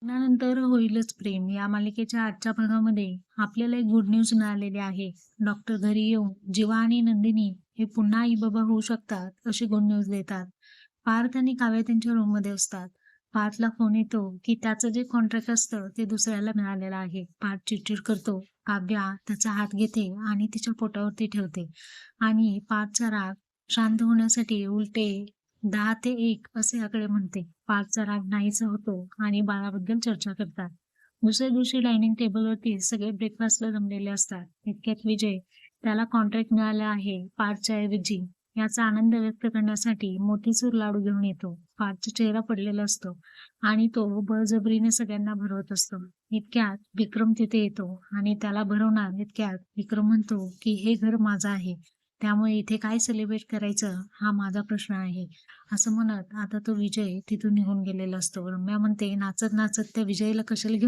लग्नानंतर होईलच प्रेम या मालिकेच्या आजच्या भागामध्ये आपल्याला एक गुड न्यूज मिळालेली आहे. डॉक्टर घरी येऊन जीवा आणि नंदिनी हे पुन्हा आई बाबा होऊ शकतात अशी गुड न्यूज देतात. पार्थ आणि काव्या त्यांच्या रूममध्ये असतात. पार्थला फोन येतो की त्याचं जे कॉन्ट्रॅक्ट असतं ते दुसऱ्याला मिळालेलं आहे. पार्थ चिडचिड करतो. काव्या त्याचा हात घेते आणि तिच्या पोटावरती ठेवते आणि पार्थचा राग शांत होण्यासाठी उलटे 10 ते 1 असे आकडे म्हणते. पार्थचा राग नाहीसा होतो आणि बाळाबद्दल चर्चा करतात. दुसऱ्या दिवशी डायनिंग टेबलवरती सगळे ब्रेकफास्टला जमलेले असतात. इतक्यात विजय त्याला कॉन्ट्रॅक्ट मिळालं आहे पार्थच्या ऐवजी याचा आनंद व्यक्त करण्यासाठी मोतीचूर लाडू घेऊन येतो. पार्थचा चेहरा पडलेला असतो आणि तो बळजबरीने सगळ्यांना भरवत असतो. इतक्यात विक्रम तिथे येतो आणि त्याला भरवणार इतक्यात विक्रम म्हणतो की हे घर माझं आहे. त्यामुळे इथे काय सेलिब्रेट करायचं हा माझा प्रश्न आहे. असं म्हणत आता तो विजय तिथून निघून गेलेला असतो. रम्या म्हणते नाचत नाचत त्या विजयला कशाला घेऊन